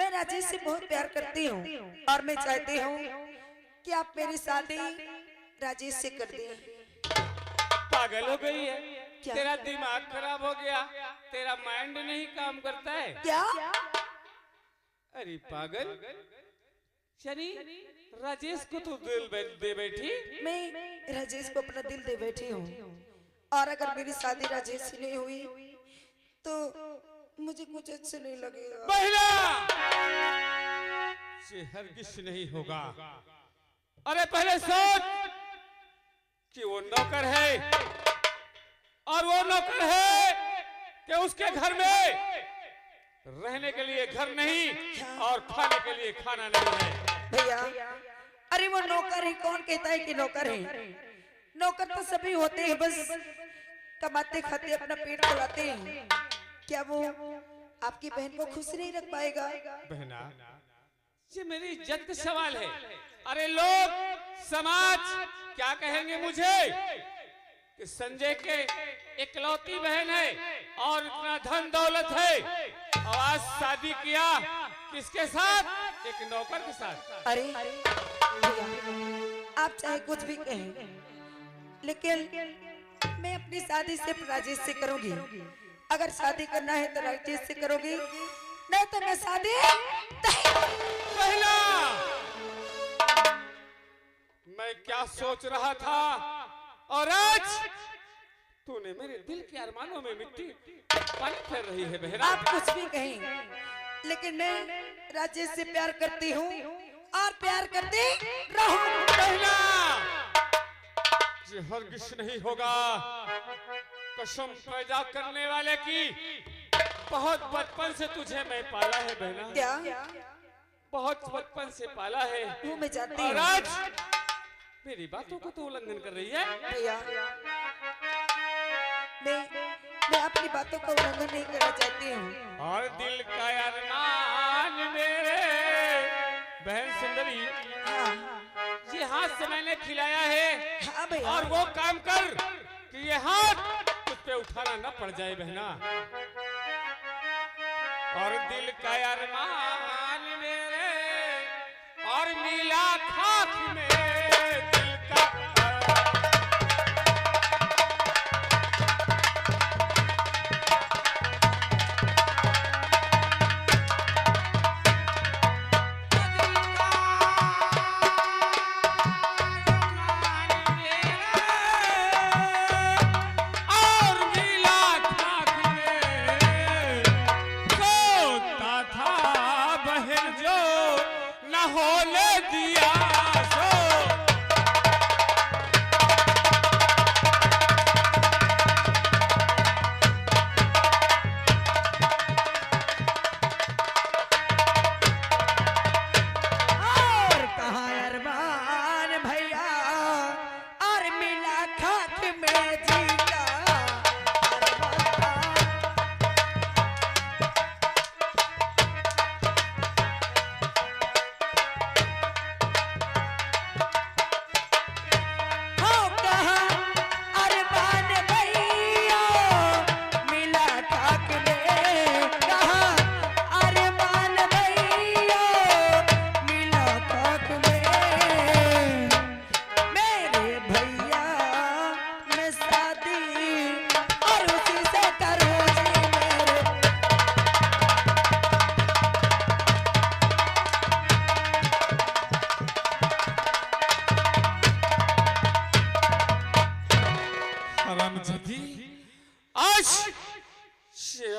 मैं राजेश से बहुत प्यार करती हूँ और मैं चाहती हूँ कि आप मेरी शादी राजेश से कर दें। पागल हो गई है क्या? तेरा दिमाग खराब हो गया, तेरा माइंड नहीं काम करता है क्या? अरे पागल शनि, राजेश को तू दिल दे बैठी। मैं राजेश को अपना दिल दे बैठी हूँ और अगर मेरी शादी राजेश से नहीं हुई तो मुझे कुछ अच्छा नहीं लगेगा। महिला ये हरगिज नहीं होगा। अरे पहले सोच कि वो नौकर है और वो नौकर है कि उसके घर में रहने के लिए घर नहीं और खाने के लिए खाना नहीं है। भैया अरे वो नौकर है, कौन कहता है कि नौकर है? नौकर तो सभी होते हैं, बस कमाते खाते अपना पेट चलाते हैं। क्या वो आपकी बहन को खुश नहीं रख पाएगा? बहना ये मेरी इज्जत का सवाल है। अरे लोग समाज क्या कहेंगे मुझे कि संजय के इकलौती बहन है और इतना धन दौलत है और आज शादी किया किसके साथ? एक नौकर के साथ। अरे भैया आप चाहे कुछ भी कहें लेकिन मैं अपनी शादी सिर्फ राजेश से करूंगी। अगर शादी करना है तो राजेश से करोगी, नहीं तो मैं शादी महिला मैं क्या सोच रहा था और आज तूने मेरे दिल के अरमानों में मिट्टी पानी फेर रही है बहना। आप कुछ भी कहें लेकिन मैं राजेश से प्यार करती हूँ और प्यार करती रहूंगी। बहना ये हरगिज नहीं होगा। कसम पैदा करने वाले की, बहुत बचपन से तुझे मैं पाला है बहना। क्या? बहुत बचपन से पाला है वो मैं जानती और हूँ। आज मेरी बातों को तो उल्लंघन कर रही है। भैया मैं अपनी बातों का उल्लंघन नहीं करना चाहती हूँ। और दिल का अरमान मेरे बहन सुंदरी, हाँ ये हाथ से मैंने खिलाया है हाँ भैया। और वो काम कर कि ये हाथ तुझ पे उठाना न पड़ जाए बहना। और दिल का अरमान मेरे और मिला खाक में दिल का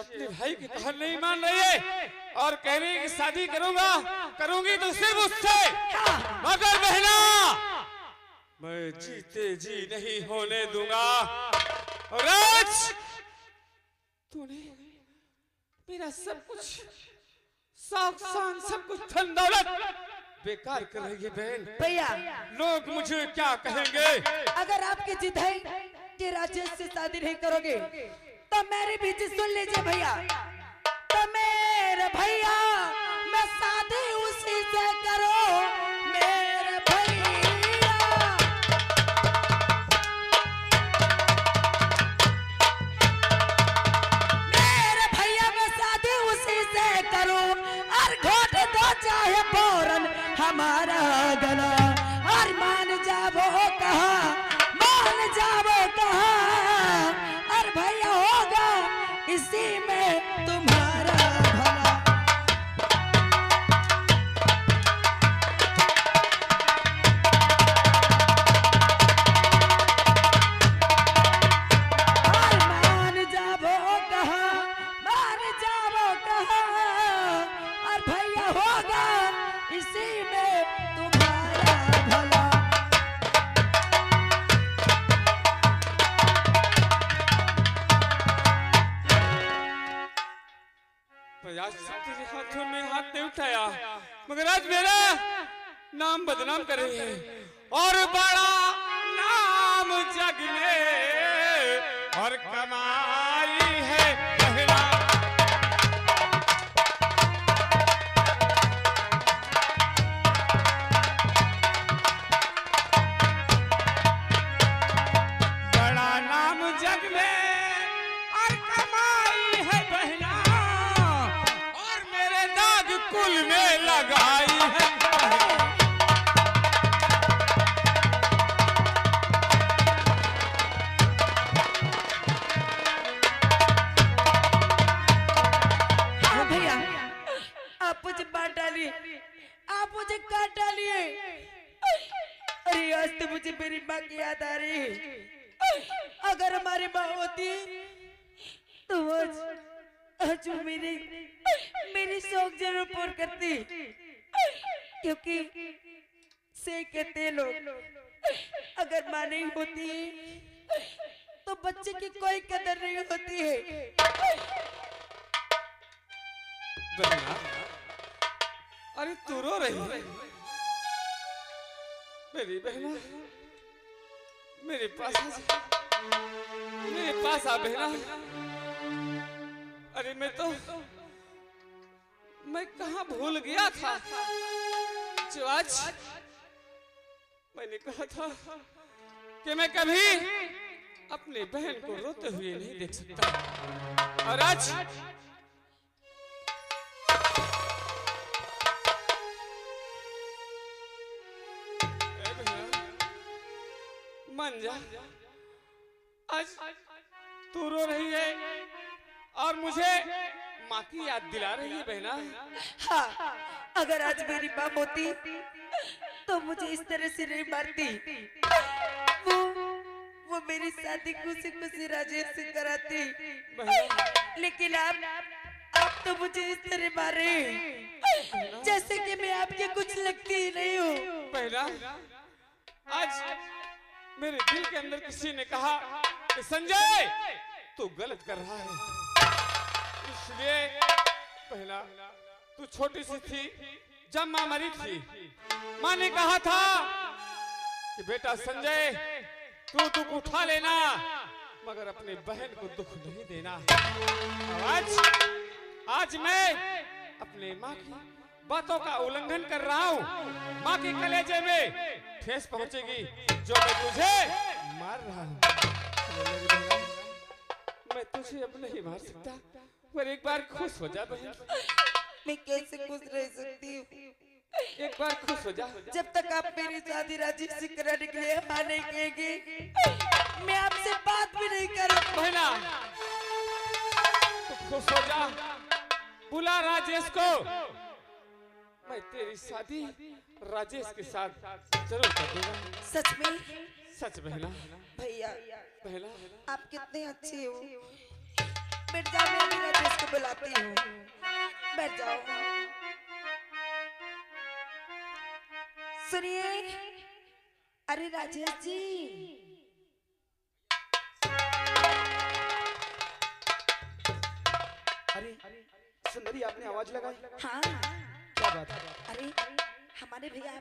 अपने भाई की कहर नहीं मान रही है और कह रही है कि शादी करूंगी तो सिर्फ उससे, मगर बहना मैं जीते जी नहीं होने दूंगा। और आज तूने मेरा सब कुछ सब कुछ धन दौलत बेकार कर रही है बहन। भैया लोग मुझे क्या कहेंगे? अगर आपकी जिद है कि राजेश से शादी नहीं करोगे तो मेरी भी जिद सुन लीजिए भैया। तो मेरे भैया मैं शादी उसी से करो मेरे भैया। मेरे भैया मैं शादी उसी से करूं और घोट इसी में तुम्हारा भला। मान जाओ कहाँ, मान जाओ कहाँ, और भैया होगा इसी में तुम्हारा भला। आज तेरे हाथों में हाथ नहीं उठाया, मगर आज मेरा नाम बदनाम कर रही है, और बड़ा नाम जग में और कमाई है पहला। बड़ा नाम जग में और कमाई है पहला, और मेरे दाग कुल में लगाई है। हाँ भैया, आप मुझे बांट डालिए, आप मुझे काट डालिए। अरे आज तो मुझे मेरी माँ की याद आ रही है। अगर हमारी माँ होती तो आज वो मेरी शौक जरूर पूर्ण करती, क्योंकि से कहते लोग अगर माँ नहीं होती तो बच्चे की कोई कदर नहीं होती है। बहना, अरे तू रो रही है? मेरी बहना, मेरे पास आ जा, मेरे पास आ बहना। अरे मैं कहाँ भूल गया था जो आज मैंने कहा था कि मैं कभी अपनी बहन को रोते हुए नहीं देख सकता, और आज मान जा, आज तू रो रही है और मुझे माँ की याद दिला रही है बहना। हाँ, अगर आज मेरी माँ होती तो मुझे इस तरह से नहीं मारती। वो मेरी शादी खुशी खुशी राजेश से कराती, लेकिन आप तो मुझे इस तरह मारे जैसे कि मैं आपके कुछ लगती ही नहीं हूँ। बहना, आज मेरे दिल के अंदर किसी ने कहा कि संजय तू गलत कर रहा है, इसलिए पहला तू छोटी सी थी जब माँ मरी थी, माँ ने कहा था कि बेटा संजय तू दुख उठा लेना मगर अपने बहन को दुख नहीं देना। आज मैं अपने माँ की बातों का उल्लंघन कर रहा हूँ। माँ के कलेजे में ठेस पहुंचेगी जो मैं तुझे मार रहा हूँ। मैं तुझे अब नहीं मार सकता, पर एक बार खुश हो जा बहन। मैं कैसे खुश रह सकती हूँ? एक बार खुश हो जा। जब तक आप मेरी शादी राजेश से कराने के लिए हाँ नहीं कहेंगे, मैं आपसे बात भी नहीं करूँ। बहना तो खुश हो जा, बुला राजेश को, मैं तेरी शादी राजेश के साथ जरूर कर दूंगा। सच में? सच बहना। भैया, बहना आप कितने अच्छे हो। बैठ जाओ, मैं अभी राजेश को बुलाती हूँ। बैठ जाओ। सुनिए, अरे राजेश जी, अरे सुंदरी आपने आवाज लगाई? हाँ क्या बात है? अरे हमारे भैया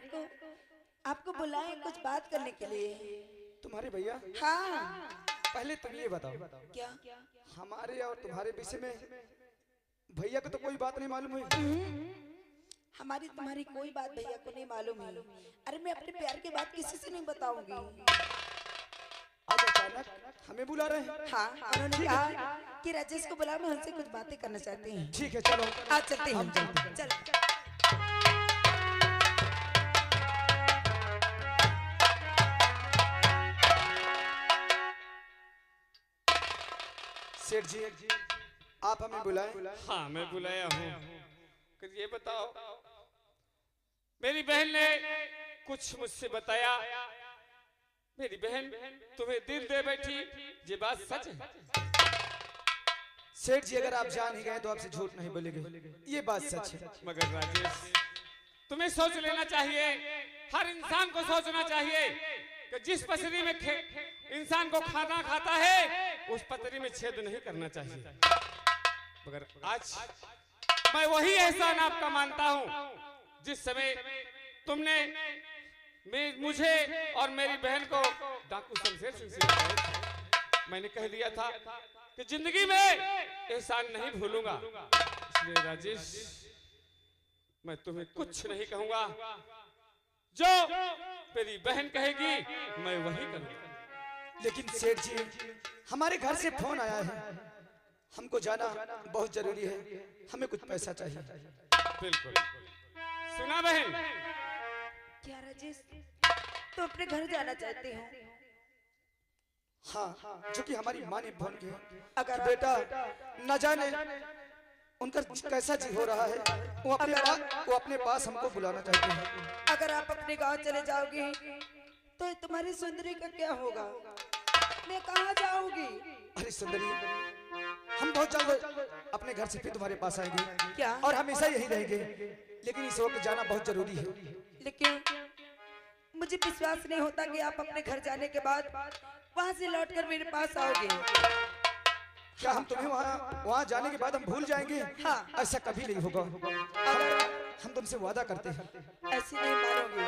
आपको बुलाए कुछ बात करने के लिए। तुम्हारे भैया? हाँ। पहले तुम ये बताओ, क्या? हमारे और तुम्हारे विषय में भैया को तो कोई बात नहीं मालूम है? हमारी तुम्हारी कोई बात भैया को नहीं मालूम है। अरे मैं अपने प्यार की बात किसी से नहीं बताऊंगी। आज अचानक हमें बुला रहे हैं? हाँ, उन्होंने कहा कि राजेश को बुला, मैं उनसे कुछ बातें करना चाहती हूँ। ठीक है, चलो आज चलते हैं। चल। सेठ जी, आप हमें बुलाएं। हाँ मैं बुलाया हूँ। ये बताओ, मेरी बहन ने कुछ मुझसे बताया, मेरी बहन तुम्हें दिल दे बैठी, ये बात सच है? सेठ जी अगर आप जान ही गए तो आपसे झूठ नहीं बोलेंगे, ये बात सच है। मगर राजेश, तुम्हें सोच लेना चाहिए, हर इंसान को सोचना चाहिए कि जिस पसरी में इंसान को खाना खाता है उस पतरी में छेद नहीं करना चाहिए। मगर आज मैं वही एहसान आपका मानता हूँ जिस समय तुमने मुझे और मेरी बहन को डाकू शमशेर सिंह से बताया था। मैंने कह दिया था कि जिंदगी में एहसान नहीं भूलूंगा। इसलिए राजेश, मैं तुम्हें कुछ नहीं कहूंगा, जो मेरी बहन कहेगी मैं वही करूंगा। लेकिन सेठ जी, हमारे घर से फोन आया है, हमको जाना बहुत जरूरी है, हमें कुछ पैसा चाहिए। बिल्कुल। सुना बहन? क्या राजेश, तो अपने घर जाना चाहते हो? हाँ, जो कि हमारी माँ ने फोन किया, अगर बेटा न जाने उनका कैसा जी हो रहा है, वो अपने पास हमको बुलाना चाहते हैं। अगर आप अपने गांव चले जाओगे तो तुम्हारी सुंदरी का क्या होगा? मैं कहाँ जाऊंगी? अरे सुंदरी, हम बहुत जल्द अपने घर से फिर तुम्हारे पास आएंगे। क्या? और हमेशा यही रहेंगे, लेकिन इस वक्त जाना बहुत जरूरी है। लेकिन मुझे विश्वास नहीं होता कि आप अपने घर जाने के बाद वहाँ से लौटकर मेरे पास आओगे। क्या हम तुम्हें वहाँ जाने के बाद हम भूल जाएंगे? हाँ। ऐसा कभी नहीं होगा। हम तुमसे वादा करते हैं। ऐसे नहीं मानोगे।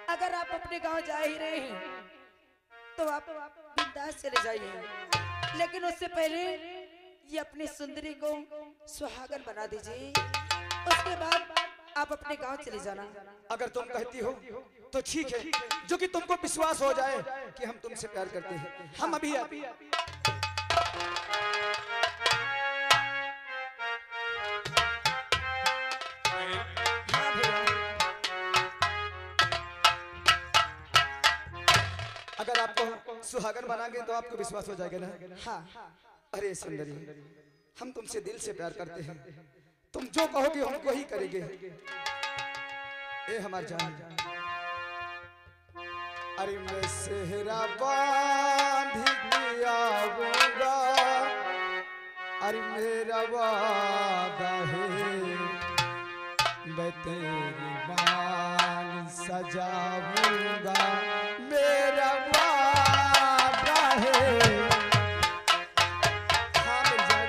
अगर आप अपने गांव जा ही रहे हैं तो आप बिंदास चले जाइए, लेकिन उससे पहले ये अपनी सुंदरी को सुहागन बना दीजिए। उसके बाद आप अपने गांव चले जाना। अगर तुम कहती हो तो ठीक है, जो कि तुमको विश्वास हो जाए कि हम तुमसे प्यार करते हैं। हम अभी अगर आपको सुहागन बनाएंगे तो आपको विश्वास हो जाएगा ना? हाँ। अरे सुंदरी, हम तुमसे दिल से प्यार करते हैं, तुम जो कहोगे हम वही करेंगे। ए हमार जान, अरे मैं सेहरा बांध के आऊंगा, अरे मेरा वादा है, मैं तेरी बाल सजाऊंगा, मेरा वादा है। हाँ मेरी जान,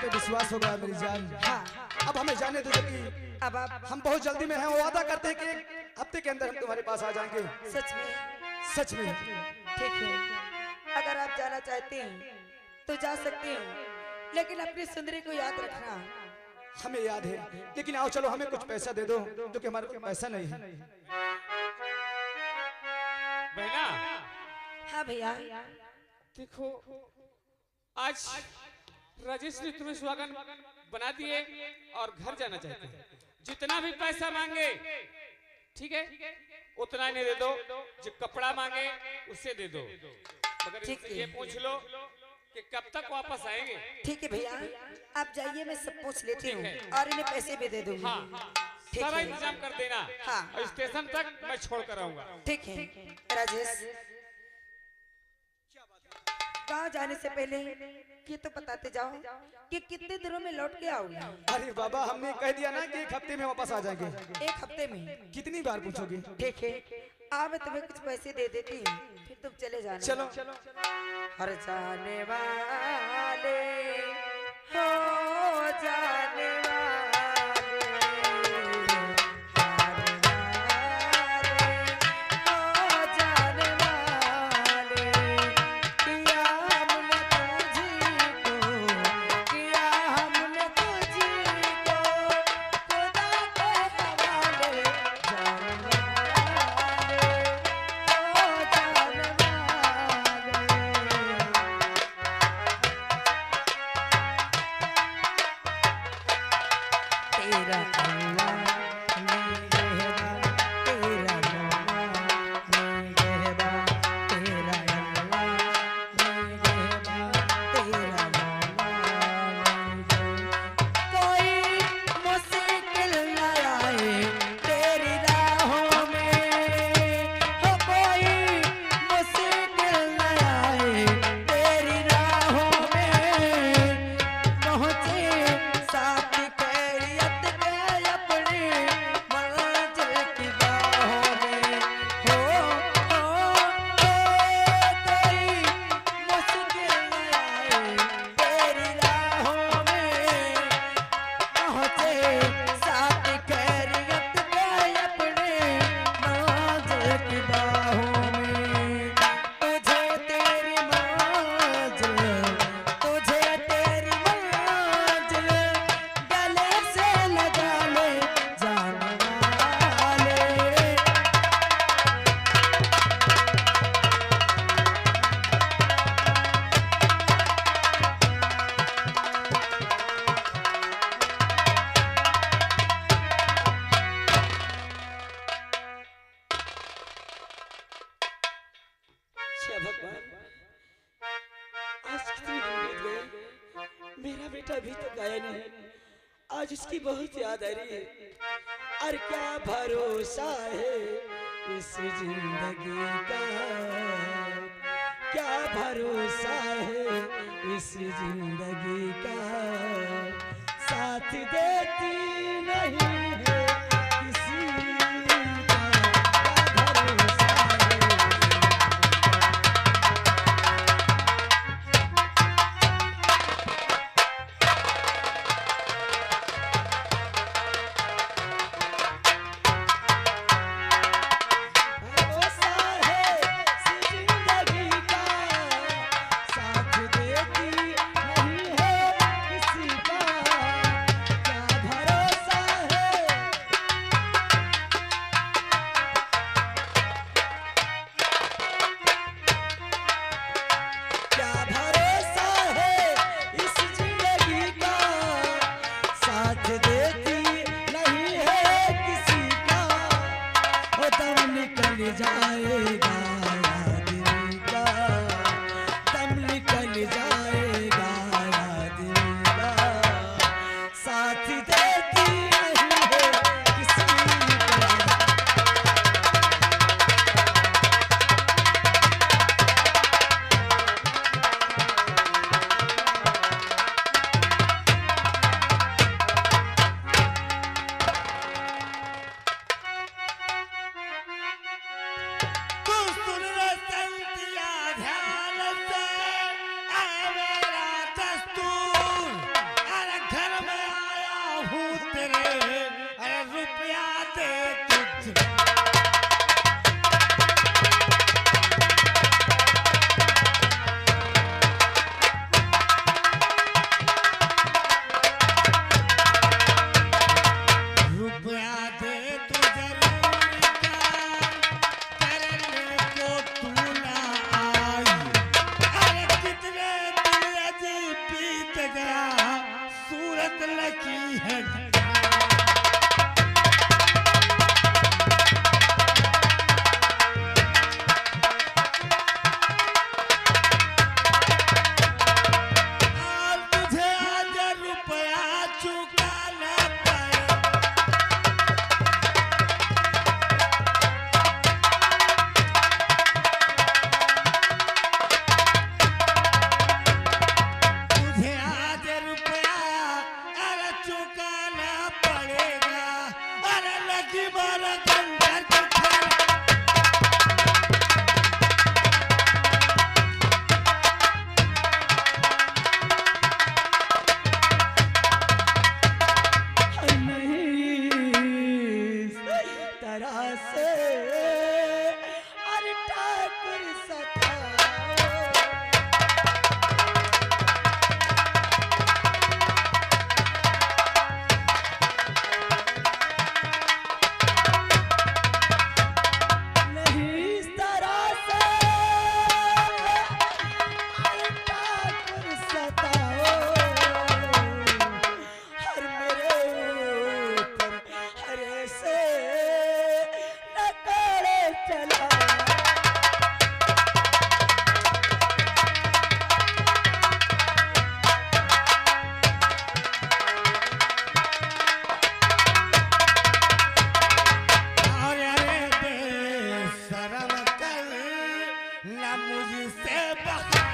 विश्वास हो गया मेरी जान। हाँ। अब हमें जाने दो कि अब हम बहुत जल्दी में हैं, वादा करते हैं कि एक हफ्ते के अंदर हम तुम्हारे पास आ जाएंगे। सच में? सच में। ठीक है, अगर आप जाना चाहते हैं तो जा सकते हैं, लेकिन अपनी सुंदरी को याद रखना। हमें याद है, लेकिन आओ चलो हमें कुछ पैसा दे दो, जो कि हमारे पास पैसा नहीं है। बहना। हाँ भैया। देखो, आज राजेश ने तुम्हें सुहागन बना दिए और घर जाना चाहते हैं। जितना भी पैसा मांगे, ठीक है, उतना नहीं दे दो। जो कपड़ा मांगे उससे दे दो, मगर इनसे ये पूछ लो कि कब तक वापस आएंगे। ठीक है भैया, आप जाइए, मैं सब पूछ लेती हूँ और इन्हें पैसे भी दे दूंगी। हाँ, सारा इंतजाम कर देना। हाँ। और स्टेशन तक मैं छोड़ कर आऊंगा। ठीक है राजेश, गाँव जाने से पहले ये तो बताते जाओ कि कितने दिनों में लौट के आओगे? अरे बाबा, हमने कह दिया ना कि एक हफ्ते में वापस आ जाएंगे। एक हफ्ते में? कितनी बार पूछोगे? ठीक है, मैं तुम्हें कुछ पैसे दे देती हूँ, फिर तुम चले जाना। चलो। हर जाने वाले हो जाने वाले हो जाने वाले किया हमने तुझको किया हमने तुझको खुदा के हवाले जाने वाले हो जाने वाले तेरा अल्लाह निगहबान तेरा मौला निगहबान तेरा अल्लाह निगहबान तेरा मौला निगहबान कोई मुश्किल न आए तेरी राहों में हो कोई मुश्किल न आए तेरी राहों में पहुँचे साथ खैरियत के अपनी मंजिल की बाहों में हो कोई मुश्किल न आए तेरी राहों में पहुँचे साथ खैरियत के अपने मंजिल की बाहों में तुझे तेरी मंजिल गले से लगा ले जाने वाले अच्छा भगवान, आज कितने दिन बीत गए, मेरा बेटा अभी तक आया नहीं। आज उसकी बहुत याद आ रही है। और क्या भरोसा है इस जिंदगी का, क्या भरोसा है इस जिंदगी का, साथ देती नहीं है किसी का, क्या भरोसा है भरोसा है इस जिंदगी का, साथ देती नहीं है किसी का, क्या भरोसा है क्या भरोसा है इस जिंदगी का, साथ देती नहीं है किसी का, ओ दम निकल जाएगा दिल का, दम निकल जाएगा दिल का, साथ देती नहीं है किसी का। तू से अरे ठाकुर सताओ। नहीं इस तरह से अरे ठाकुर सताओ। हर मेरे ऊपर हरे से नकारे चला। और अरे बेशरम कर ना मुझसे बहाना।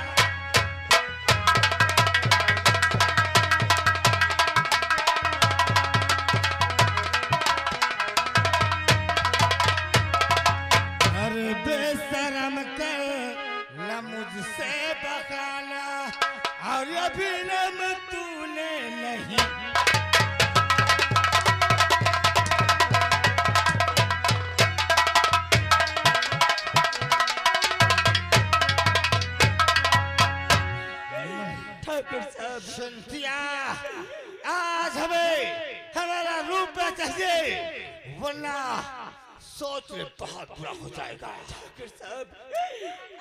अरे बेशरम कर ना मुझसे बहाना। और अभी नम तूने नहीं ठाकुर साहब संतिया, आज हमें हमारा रूप चाहिए, वरना सोच ले बहुत बुरा हो जाएगा। ठाकुर साहब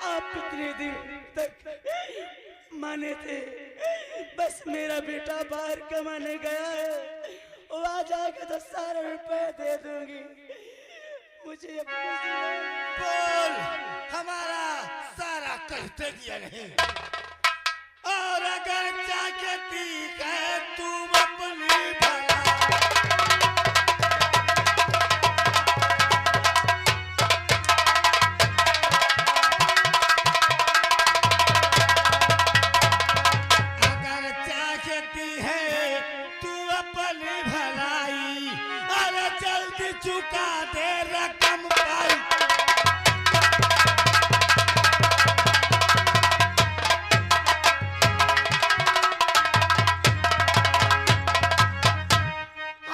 आप इतने दिन तक माने थे, बस मेरा बेटा बाहर कमाने गया है, वो आ जाएगा तो सारे रुपए दे दूंगी। मुझे अपने बोल हमारा सारा कहते दिया नहीं। और अगर चाहती है तुम अपनी भला, अगर चाहती है तू अपनी भलाई, अरे जल्दी चुका दे रकम पाई।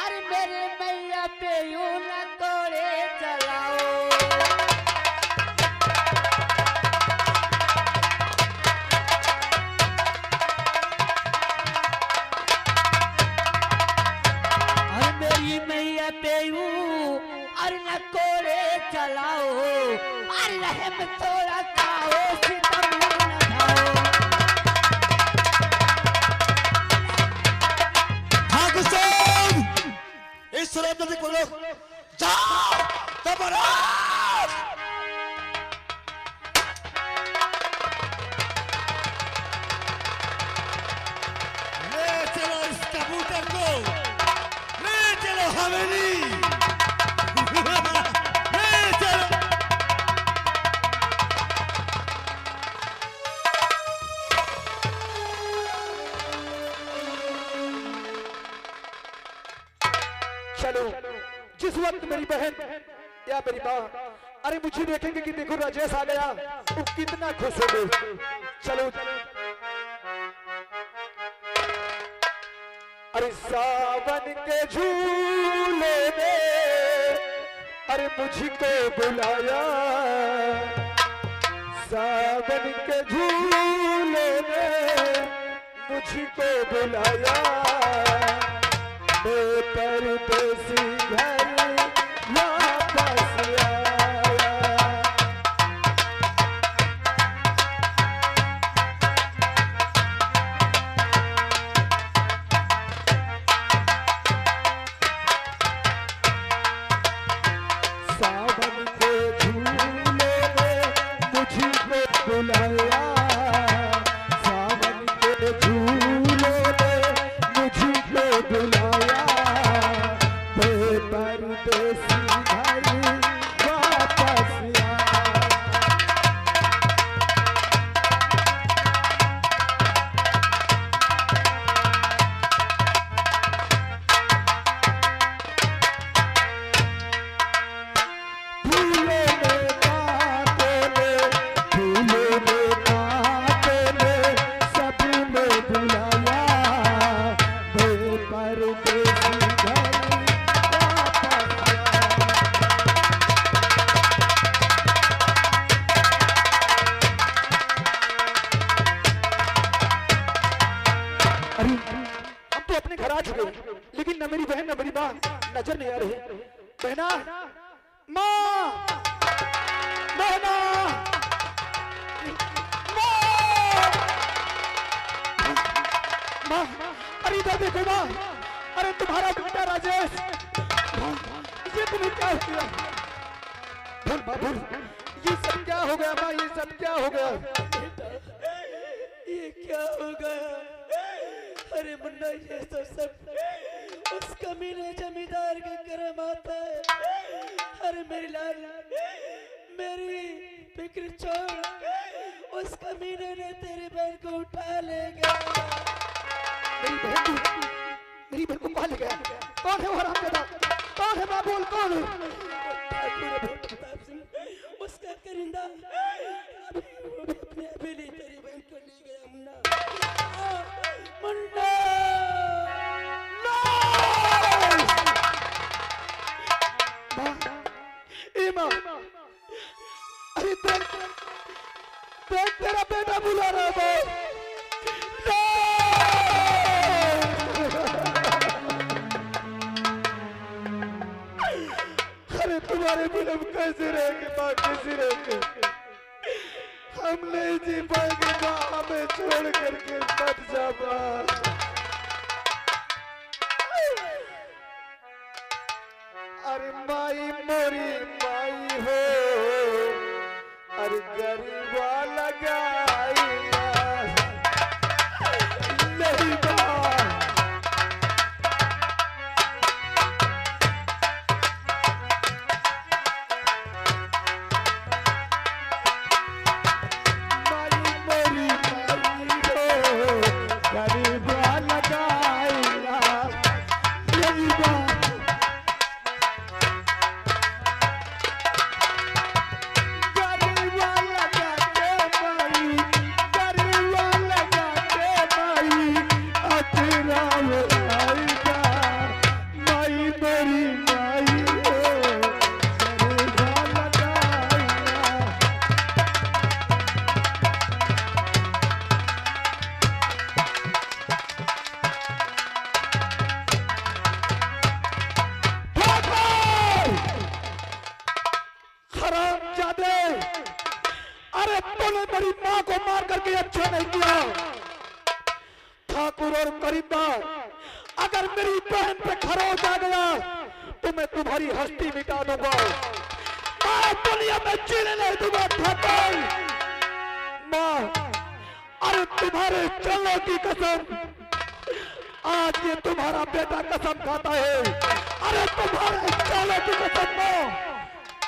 अरे मेरे मैया पे यूं न कोड़े चलाओ। अरे मेरी मैया पे यूं अरे न कोड़े चलाओ। अरे रहम थोड़ा खाओ, सितम न खाओ। हाँ गुस्ताव, इस शराब नदी को लो, जाओ तबराज। ले चलो इस कबूतर को, ले चलो हवेली, ले चलो। चलो जिस वक्त मेरी बहन या मेरी माँ अरे मुझे देखेंगे कि देखो राजेश आ गया, वो कितना खुश हो गए। चलो अरे सावन के झूले में अरे मुझको बुलाया, सावन के झूले में मुझको बुलाया। मैं परदेसी घर वापस आया। सावन के झूले में मुझको बुलाया, सावन के झूले में मुझको बुलाया। मैं नजर नहीं आ रही। बहना, माँ, बहना, माँ, अरे इधर देखो माँ, अरे तुम्हारा बेटा राजेश, ये तुम्हें क्या हो गया? भूल माँ भूल, ये सब क्या हो गया माँ, ये सब क्या हो गया? ये क्या हो गया? अरे मुन्ना ये तो सब उस कमीने जमींदार के करम आता है। अरे मेरी लाल, मेरी फिक्र छोड़, उस कमीने ने तेरी बहन को उठा ले गया। मेरी बहन को कहाँ ले गया? कौन है वो हरामजादा? कौन है माँ बोल, कौन है? प्रताप सिंह, उसका करिंदा अभी अपने हवेली तेरी बहन को ले गया। मुन्ना, मुन्ना, माँ, अरे देख, देख तेरा बेटा बुला रहा है। अरे तुम्हारे बिना हम कैसे रहेंगे माँ, कैसे रहेंगे? हम नहीं जी पाएंगे माँ, हमें छोड़ करके मत जा माँ। अरे माई मोरी माई हो, अरे गरीबा लगाई नहीं माँ। माई मोरी माई हो, गरीबा लगाई नहीं माँ। अरे तूने मेरी माँ को मार करके अच्छा नहीं किया। ठाकुर और करीमदार, अगर मेरी बहन पे खरोच आ गया तो मैं तुम्हारी हस्ती मिटा दूंगा। मैं दुनिया में जीने नहीं दूंगा ठाकुर। माँ, अरे तुम्हारे चलने की कसम, आज ये तुम्हारा बेटा कसम खाता है। अरे तुम्हारे चलने की कसम माँ,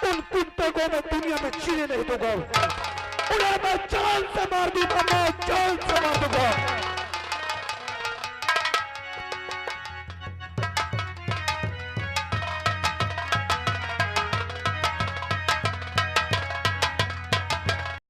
उन कुत्तों को मैं दुनिया में जीने नहीं दूंगा। उन्हें मैं जान से मार दूंगा, मैं जान से मार